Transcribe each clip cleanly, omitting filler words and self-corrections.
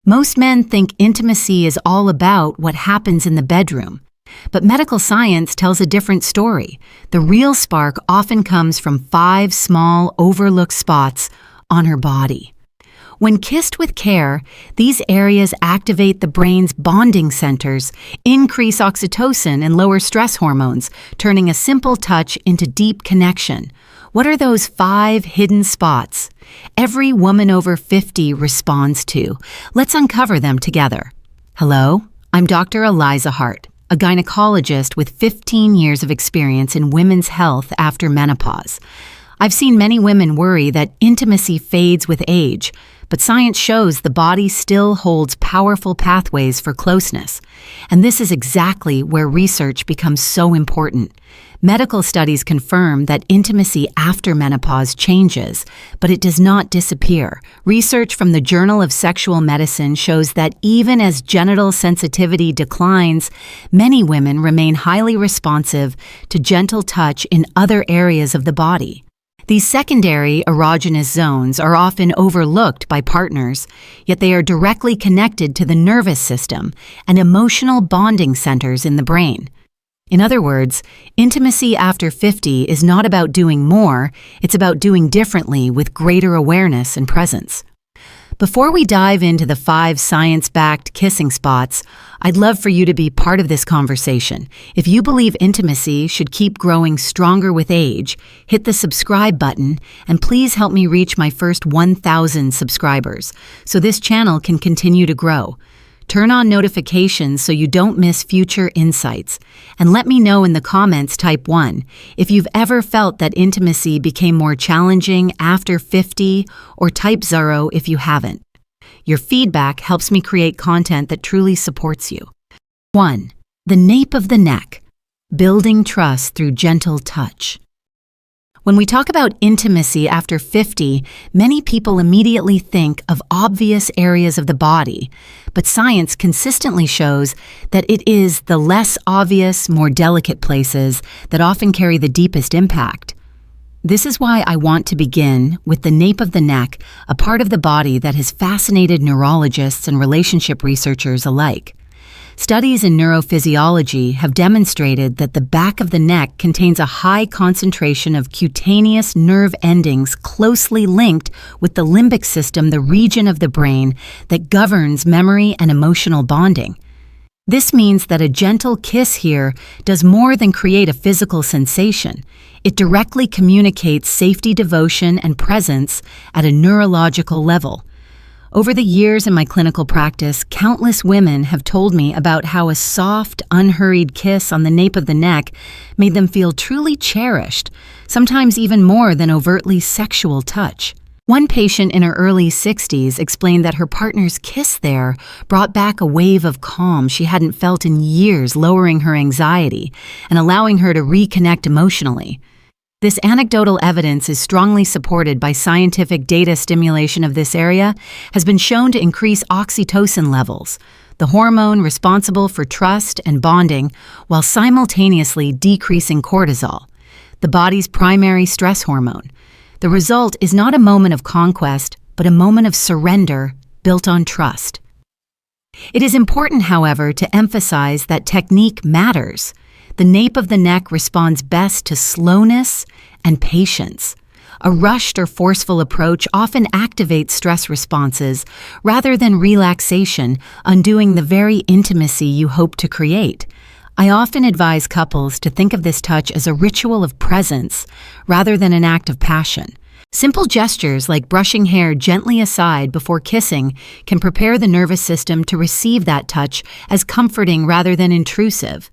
Most men think intimacy is all about what happens in the bedroom. But medical science tells a different story. The real spark often comes from 5 small, overlooked spots on her body. When kissed with care, these areas activate the brain's bonding centers, increase oxytocin and lower stress hormones, turning a simple touch into deep connection. What are those 5 hidden spots every woman over 50 responds to? Let's uncover them together. Hello, I'm Dr. Eliza Hart, a gynecologist with 15 years of experience in women's health after menopause. I've seen many women worry that intimacy fades with age, but science shows the body still holds powerful pathways for closeness. And this is exactly where research becomes so important. Medical studies confirm that intimacy after menopause changes, but it does not disappear. Research from the Journal of Sexual Medicine shows that even as genital sensitivity declines, many women remain highly responsive to gentle touch in other areas of the body. These secondary erogenous zones are often overlooked by partners, yet they are directly connected to the nervous system and emotional bonding centers in the brain. In other words, intimacy after 50 is not about doing more, it's about doing differently with greater awareness and presence. Before we dive into the 5 science-backed kissing spots, I'd love for you to be part of this conversation. If you believe intimacy should keep growing stronger with age, hit the subscribe button and please help me reach my first 1,000 subscribers so this channel can continue to grow. Turn on notifications so you don't miss future insights. And let me know in the comments, type 1, if you've ever felt that intimacy became more challenging after 50, or type 0 if you haven't. Your feedback helps me create content that truly supports you. 1. The nape of the neck. Building trust through gentle touch. When we talk about intimacy after 50, many people immediately think of obvious areas of the body, but science consistently shows that it is the less obvious, more delicate places that often carry the deepest impact. This is why I want to begin with the nape of the neck, a part of the body that has fascinated neurologists and relationship researchers alike. Studies in neurophysiology have demonstrated that the back of the neck contains a high concentration of cutaneous nerve endings closely linked with the limbic system, the region of the brain that governs memory and emotional bonding. This means that a gentle kiss here does more than create a physical sensation. It directly communicates safety, devotion, and presence at a neurological level. Over the years in my clinical practice, countless women have told me about how a soft, unhurried kiss on the nape of the neck made them feel truly cherished, sometimes even more than overtly sexual touch. One patient in her early 60s explained that her partner's kiss there brought back a wave of calm she hadn't felt in years, lowering her anxiety and allowing her to reconnect emotionally. This anecdotal evidence is strongly supported by scientific data. Stimulation of this area has been shown to increase oxytocin levels, the hormone responsible for trust and bonding, while simultaneously decreasing cortisol, the body's primary stress hormone. The result is not a moment of conquest, but a moment of surrender built on trust. It is important, however, to emphasize that technique matters. The nape of the neck responds best to slowness and patience. A rushed or forceful approach often activates stress responses rather than relaxation, undoing the very intimacy you hope to create. I often advise couples to think of this touch as a ritual of presence rather than an act of passion. Simple gestures like brushing hair gently aside before kissing can prepare the nervous system to receive that touch as comforting rather than intrusive.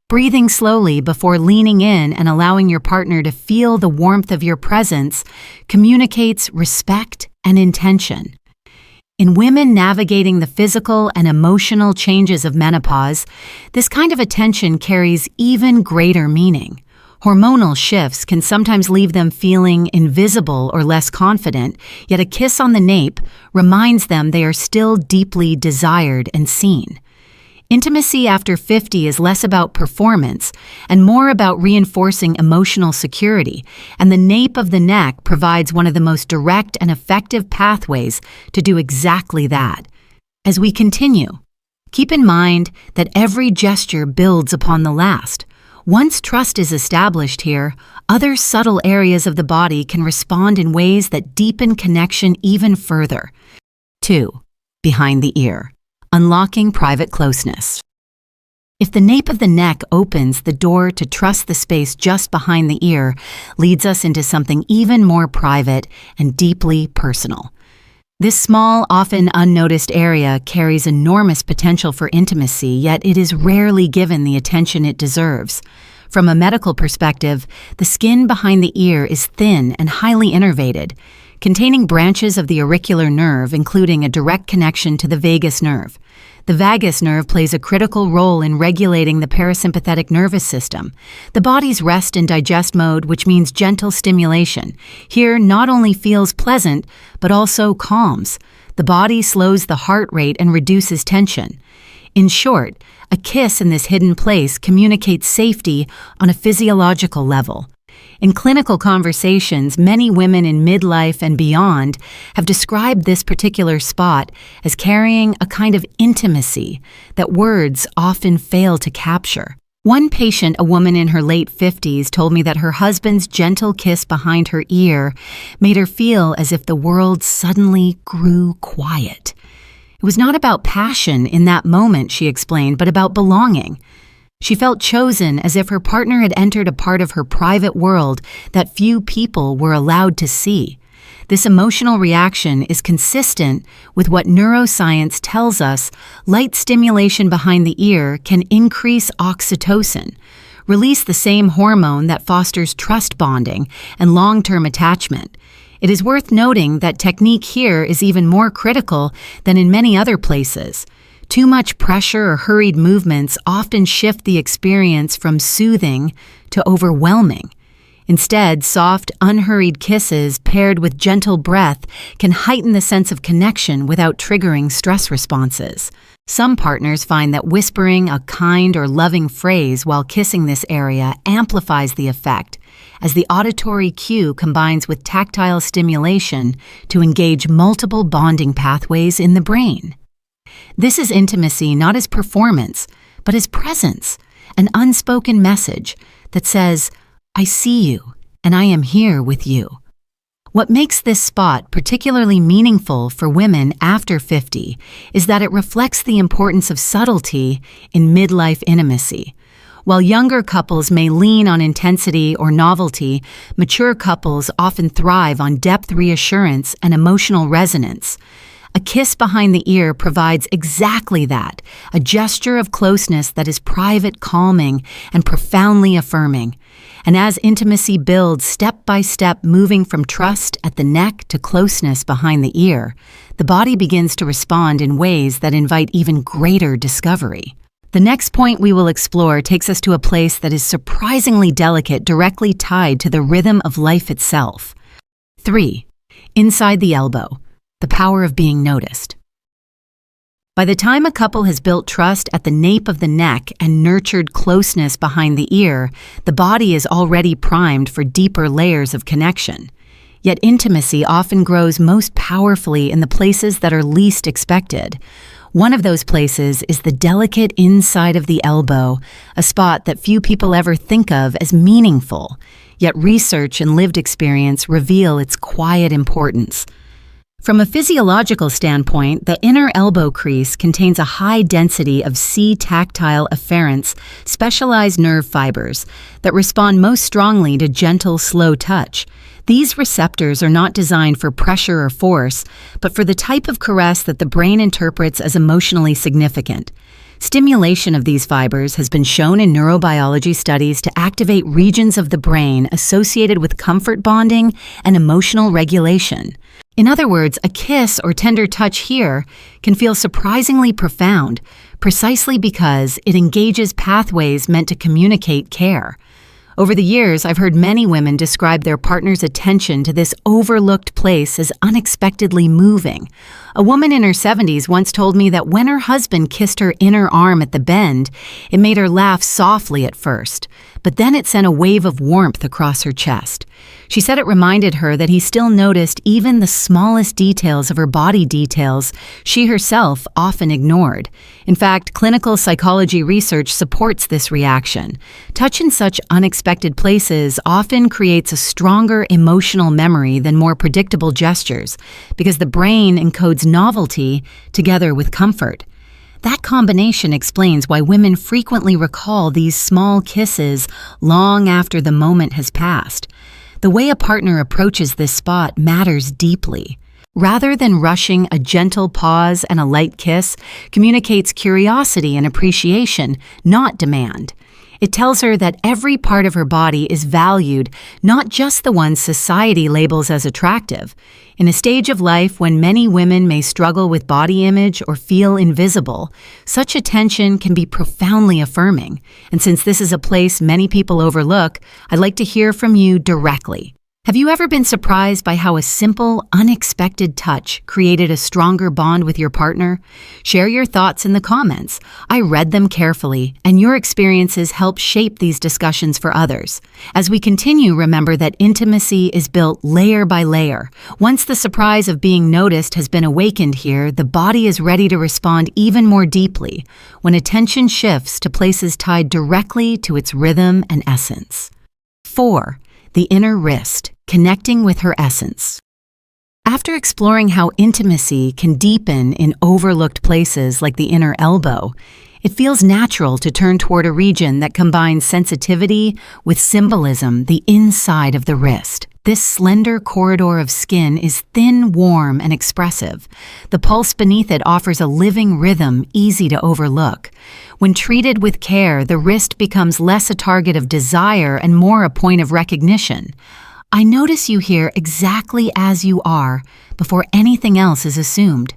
Breathing slowly before leaning in and allowing your partner to feel the warmth of your presence communicates respect and intention. In women navigating the physical and emotional changes of menopause, this kind of attention carries even greater meaning. Hormonal shifts can sometimes leave them feeling invisible or less confident, yet a kiss on the nape reminds them they are still deeply desired and seen. Intimacy after 50 is less about performance and more about reinforcing emotional security, and the nape of the neck provides one of the most direct and effective pathways to do exactly that. As we continue, keep in mind that every gesture builds upon the last. Once trust is established here, other subtle areas of the body can respond in ways that deepen connection even further. 2. Behind the ear. Unlocking private closeness. If the nape of the neck opens, the door to trust the space just behind the ear leads us into something even more private and deeply personal. This small, often unnoticed area carries enormous potential for intimacy, yet it is rarely given the attention it deserves. From a medical perspective, the skin behind the ear is thin and highly innervated, containing branches of the auricular nerve, including a direct connection to the vagus nerve. The vagus nerve plays a critical role in regulating the parasympathetic nervous system, the body's rest and digest mode, which means gentle stimulation. Here not only feels pleasant, but also calms. The body slows the heart rate and reduces tension. In short, a kiss in this hidden place communicates safety on a physiological level. In clinical conversations, many women in midlife and beyond have described this particular spot as carrying a kind of intimacy that words often fail to capture. One patient, a woman in her late 50s, told me that her husband's gentle kiss behind her ear made her feel as if the world suddenly grew quiet. It was not about passion in that moment, she explained, but about belonging. She felt chosen, as if her partner had entered a part of her private world that few people were allowed to see. This emotional reaction is consistent with what neuroscience tells us. Light stimulation behind the ear can increase oxytocin, release the same hormone that fosters trust bonding and long-term attachment. It is worth noting that technique here is even more critical than in many other places. Too much pressure or hurried movements often shift the experience from soothing to overwhelming. Instead, soft, unhurried kisses paired with gentle breath can heighten the sense of connection without triggering stress responses. Some partners find that whispering a kind or loving phrase while kissing this area amplifies the effect, as the auditory cue combines with tactile stimulation to engage multiple bonding pathways in the brain. This is intimacy not as performance, but as presence, an unspoken message that says, "I see you, and I am here with you." What makes this spot particularly meaningful for women after 50 is that it reflects the importance of subtlety in midlife intimacy. While younger couples may lean on intensity or novelty, mature couples often thrive on depth, reassurance, and emotional resonance. A kiss behind the ear provides exactly that, a gesture of closeness that is private, calming, and profoundly affirming. And as intimacy builds step by step, moving from trust at the neck to closeness behind the ear, the body begins to respond in ways that invite even greater discovery. The next point we will explore takes us to a place that is surprisingly delicate, directly tied to the rhythm of life itself. 3. Inside the elbow. The power of being noticed. By the time a couple has built trust at the nape of the neck and nurtured closeness behind the ear, the body is already primed for deeper layers of connection. Yet intimacy often grows most powerfully in the places that are least expected. One of those places is the delicate inside of the elbow, a spot that few people ever think of as meaningful, yet research and lived experience reveal its quiet importance. From a physiological standpoint, the inner elbow crease contains a high density of C-tactile efferents, specialized nerve fibers, that respond most strongly to gentle, slow touch. These receptors are not designed for pressure or force, but for the type of caress that the brain interprets as emotionally significant. Stimulation of these fibers has been shown in neurobiology studies to activate regions of the brain associated with comfort bonding and emotional regulation. In other words, a kiss or tender touch here can feel surprisingly profound, precisely because it engages pathways meant to communicate care. Over the years, I've heard many women describe their partner's attention to this overlooked place as unexpectedly moving. A woman in her 70s once told me that when her husband kissed her inner arm at the bend, it made her laugh softly at first, but then it sent a wave of warmth across her chest. She said it reminded her that he still noticed even the smallest details of her body details she herself often ignored. In fact, clinical psychology research supports this reaction. Touch in such unexpected places often creates a stronger emotional memory than more predictable gestures, because the brain encodes novelty together with comfort. That combination explains why women frequently recall these small kisses long after the moment has passed. The way a partner approaches this spot matters deeply. Rather than rushing, a gentle pause and a light kiss communicates curiosity and appreciation, not demand. It tells her that every part of her body is valued, not just the ones society labels as attractive. In a stage of life when many women may struggle with body image or feel invisible, such attention can be profoundly affirming. And since this is a place many people overlook, I'd like to hear from you directly. Have you ever been surprised by how a simple, unexpected touch created a stronger bond with your partner? Share your thoughts in the comments. I read them carefully, and your experiences help shape these discussions for others. As we continue, remember that intimacy is built layer by layer. Once the surprise of being noticed has been awakened here, the body is ready to respond even more deeply when attention shifts to places tied directly to its rhythm and essence. 4. The inner wrist, connecting with her essence. After exploring how intimacy can deepen in overlooked places like the inner elbow, it feels natural to turn toward a region that combines sensitivity with symbolism, the inside of the wrist. This slender corridor of skin is thin, warm, and expressive. The pulse beneath it offers a living rhythm easy to overlook. When treated with care, the wrist becomes less a target of desire and more a point of recognition. I notice you here exactly as you are before anything else is assumed.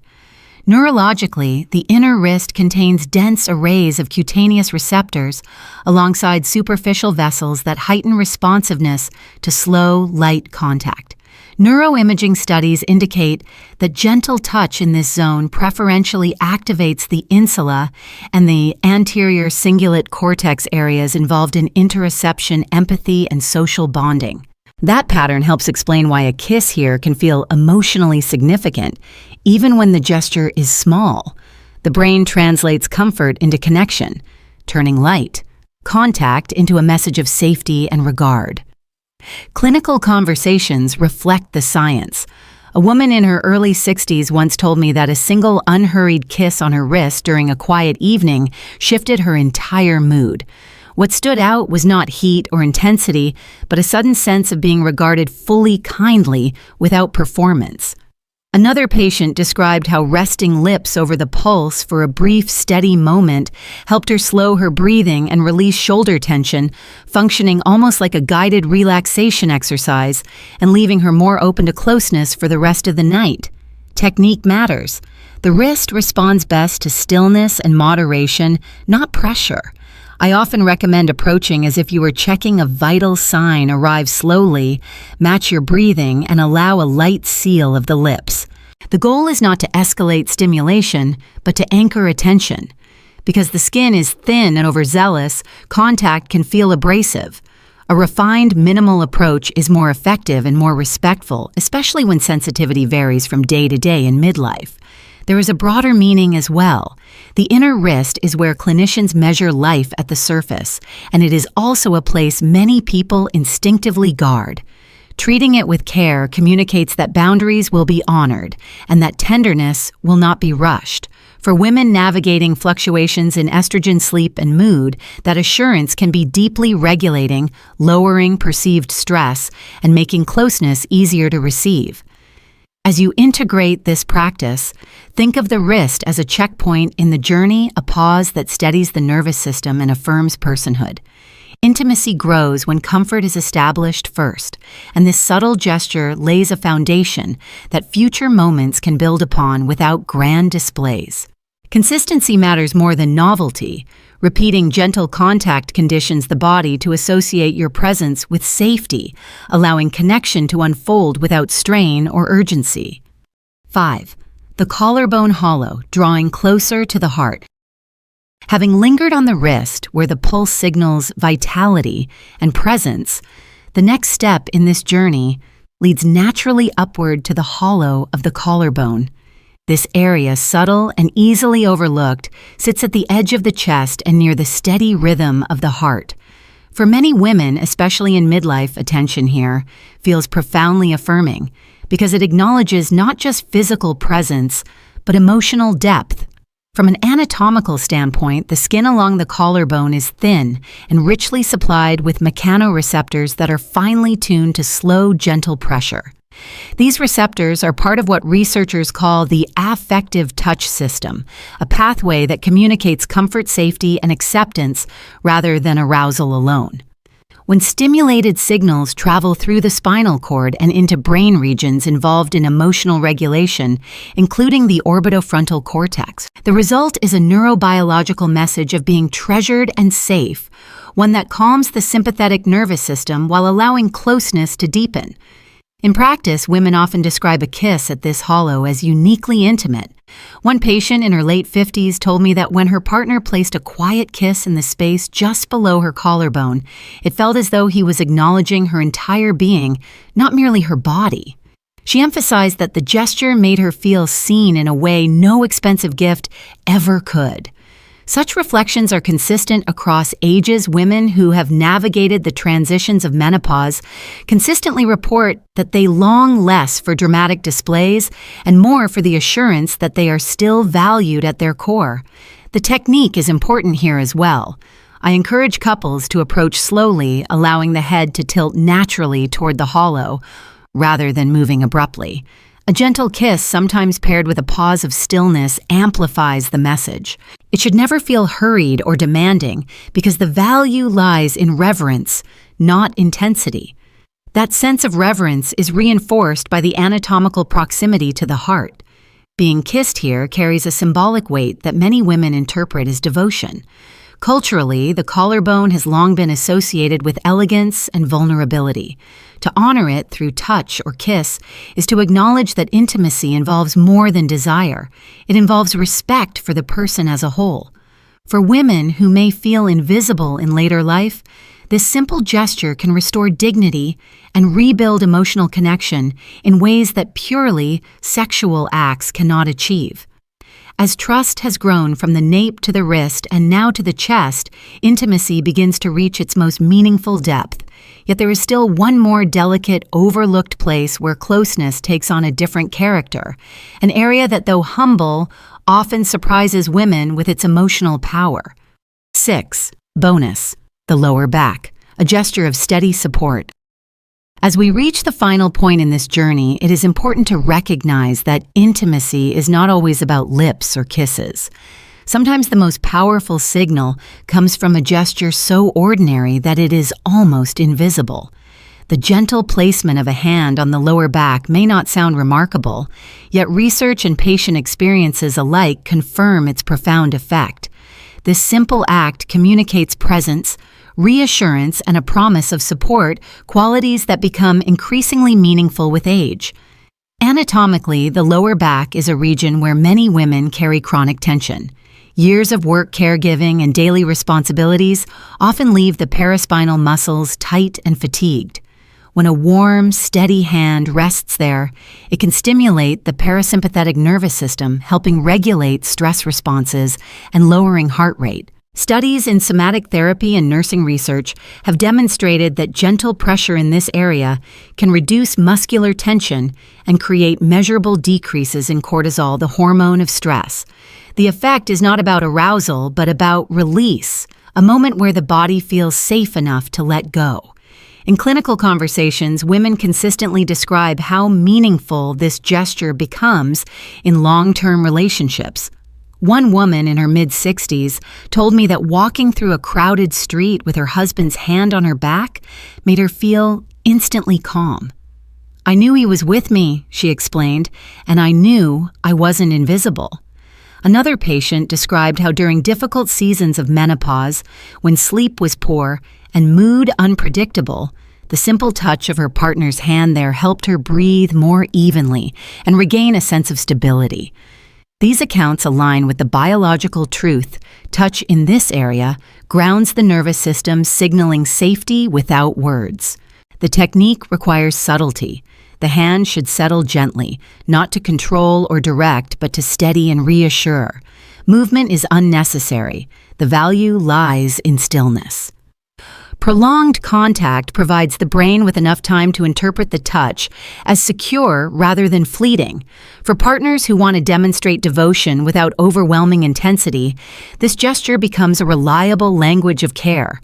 Neurologically, the inner wrist contains dense arrays of cutaneous receptors alongside superficial vessels that heighten responsiveness to slow, light contact. Neuroimaging studies indicate that gentle touch in this zone preferentially activates the insula and the anterior cingulate cortex areas involved in interoception, empathy, and social bonding. That pattern helps explain why a kiss here can feel emotionally significant, even when the gesture is small. The brain translates comfort into connection, turning light, contact into a message of safety and regard. Clinical conversations reflect the science. A woman in her early 60s once told me that a single unhurried kiss on her wrist during a quiet evening shifted her entire mood. What stood out was not heat or intensity, but a sudden sense of being regarded fully kindly without performance. Another patient described how resting lips over the pulse for a brief, steady moment helped her slow her breathing and release shoulder tension, functioning almost like a guided relaxation exercise and leaving her more open to closeness for the rest of the night. Technique matters. The wrist responds best to stillness and moderation, not pressure. I often recommend approaching as if you were checking a vital sign. Arrive slowly, match your breathing, and allow a light seal of the lips. The goal is not to escalate stimulation, but to anchor attention. Because the skin is thin and overzealous, contact can feel abrasive. A refined, minimal approach is more effective and more respectful, especially when sensitivity varies from day to day in midlife. There is a broader meaning as well. The inner wrist is where clinicians measure life at the surface, and it is also a place many people instinctively guard. Treating it with care communicates that boundaries will be honored and that tenderness will not be rushed. For women navigating fluctuations in estrogen, sleep, and mood, that assurance can be deeply regulating, lowering perceived stress, and making closeness easier to receive. As you integrate this practice, think of the wrist as a checkpoint in the journey, a pause that steadies the nervous system and affirms personhood. Intimacy grows when comfort is established first, and this subtle gesture lays a foundation that future moments can build upon without grand displays. Consistency matters more than novelty. Repeating gentle contact conditions the body to associate your presence with safety, allowing connection to unfold without strain or urgency. 5. The collarbone hollow, drawing closer to the heart. Having lingered on the wrist where the pulse signals vitality and presence, the The next step in this journey leads naturally upward to the hollow of the collarbone. This area, subtle and easily overlooked, sits at the edge of the chest and near the steady rhythm of the heart. For many women, especially in midlife, attention here feels profoundly affirming because it acknowledges not just physical presence, but emotional depth. From an anatomical standpoint, the skin along the collarbone is thin and richly supplied with mechanoreceptors that are finely tuned to slow, gentle pressure. These receptors are part of what researchers call the affective touch system, a pathway that communicates comfort, safety, and acceptance rather than arousal alone. When stimulated signals travel through the spinal cord and into brain regions involved in emotional regulation, including the orbitofrontal cortex, the result is a neurobiological message of being treasured and safe, one that calms the sympathetic nervous system while allowing closeness to deepen. In practice, women often describe a kiss at this hollow as uniquely intimate. One patient in her late 50s told me that when her partner placed a quiet kiss in the space just below her collarbone, it felt as though he was acknowledging her entire being, not merely her body. She emphasized that the gesture made her feel seen in a way no expensive gift ever could. Such reflections are consistent across ages. Women who have navigated the transitions of menopause consistently report that they long less for dramatic displays and more for the assurance that they are still valued at their core. The technique is important here as well. I encourage couples to approach slowly, allowing the head to tilt naturally toward the hollow, rather than moving abruptly. A gentle kiss, sometimes paired with a pause of stillness, amplifies the message. It should never feel hurried or demanding because the value lies in reverence, not intensity. That sense of reverence is reinforced by the anatomical proximity to the heart. Being kissed here carries a symbolic weight that many women interpret as devotion. Culturally, the collarbone has long been associated with elegance and vulnerability. To honor it through touch or kiss is to acknowledge that intimacy involves more than desire. It involves respect for the person as a whole. For women who may feel invisible in later life, this simple gesture can restore dignity and rebuild emotional connection in ways that purely sexual acts cannot achieve. As trust has grown from the nape to the wrist and now to the chest, intimacy begins to reach its most meaningful depth. Yet there is still one more delicate, overlooked place where closeness takes on a different character, an area that, though humble, often surprises women with its emotional power. 6. Bonus, the lower back, a gesture of steady support. As we reach the final point in this journey, it is important to recognize that intimacy is not always about lips or kisses. Sometimes the most powerful signal comes from a gesture so ordinary that it is almost invisible. The gentle placement of a hand on the lower back may not sound remarkable, yet research and patient experiences alike confirm its profound effect. This simple act communicates presence, reassurance, and a promise of support, qualities that become increasingly meaningful with age. Anatomically, the lower back is a region where many women carry chronic tension. Years of work, caregiving, and daily responsibilities often leave the paraspinal muscles tight and fatigued. When a warm, steady hand rests there, it can stimulate the parasympathetic nervous system, helping regulate stress responses and lowering heart rate. Studies in somatic therapy and nursing research have demonstrated that gentle pressure in this area can reduce muscular tension and create measurable decreases in cortisol, the hormone of stress. The effect is not about arousal, but about release, a moment where the body feels safe enough to let go. In clinical conversations, women consistently describe how meaningful this gesture becomes in long-term relationships. One woman in her mid-60s told me that walking through a crowded street with her husband's hand on her back made her feel instantly calm. "I knew he was with me," she explained, "and I knew I wasn't invisible." Another patient described how during difficult seasons of menopause, when sleep was poor and mood unpredictable, the simple touch of her partner's hand there helped her breathe more evenly and regain a sense of stability. These accounts align with the biological truth. Touch in this area grounds the nervous system, signaling safety without words. The technique requires subtlety. The hand should settle gently, not to control or direct, but to steady and reassure. Movement is unnecessary. The value lies in stillness. Prolonged contact provides the brain with enough time to interpret the touch as secure rather than fleeting. For partners who want to demonstrate devotion without overwhelming intensity, this gesture becomes a reliable language of care.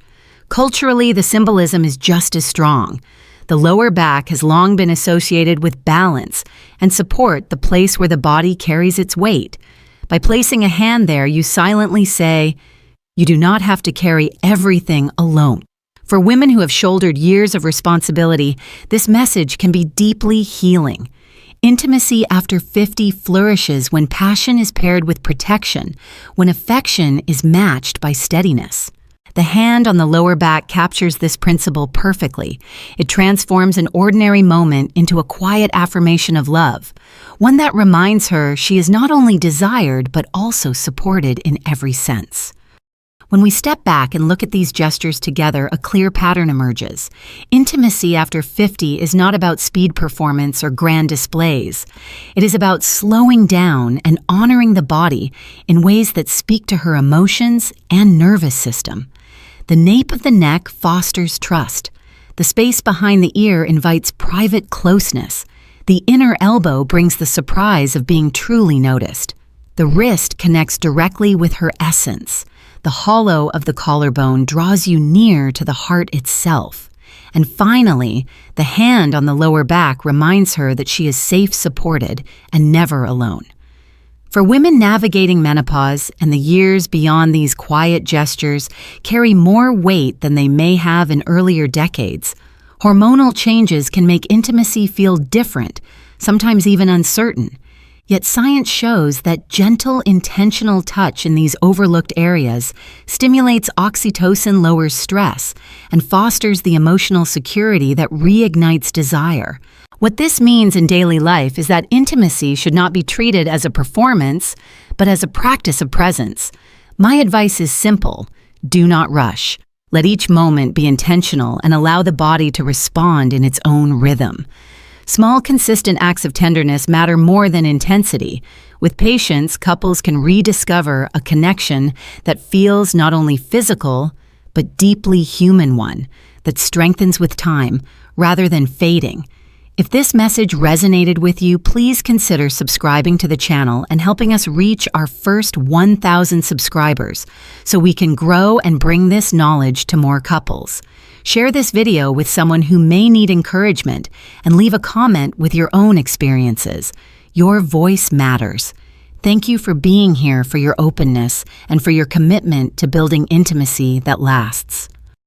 Culturally, the symbolism is just as strong. The lower back has long been associated with balance and support, the place where the body carries its weight. By placing a hand there, you silently say, "You do not have to carry everything alone." For women who have shouldered years of responsibility, this message can be deeply healing. Intimacy after 50 flourishes when passion is paired with protection, when affection is matched by steadiness. The hand on the lower back captures this principle perfectly. It transforms an ordinary moment into a quiet affirmation of love, one that reminds her she is not only desired but also supported in every sense. When we step back and look at these gestures together, a clear pattern emerges. Intimacy after 50 is not about speed performance or grand displays. It is about slowing down and honoring the body in ways that speak to her emotions and nervous system. The nape of the neck fosters trust. The space behind the ear invites private closeness. The inner elbow brings the surprise of being truly noticed. The wrist connects directly with her essence. The hollow of the collarbone draws you near to the heart itself. And finally, the hand on the lower back reminds her that she is safe, supported, and never alone. For women navigating menopause and the years beyond, these quiet gestures carry more weight than they may have in earlier decades. Hormonal changes can make intimacy feel different, sometimes even uncertain. Yet science shows that gentle, intentional touch in these overlooked areas stimulates oxytocin, lowers stress, and fosters the emotional security that reignites desire. What this means in daily life is that intimacy should not be treated as a performance, but as a practice of presence. My advice is simple: do not rush. Let each moment be intentional and allow the body to respond in its own rhythm. Small, consistent acts of tenderness matter more than intensity. With patience, couples can rediscover a connection that feels not only physical, but deeply human one, that strengthens with time rather than fading. If this message resonated with you, please consider subscribing to the channel and helping us reach our first 1,000 subscribers so we can grow and bring this knowledge to more couples. Share this video with someone who may need encouragement and leave a comment with your own experiences. Your voice matters. Thank you for being here, for your openness, and for your commitment to building intimacy that lasts.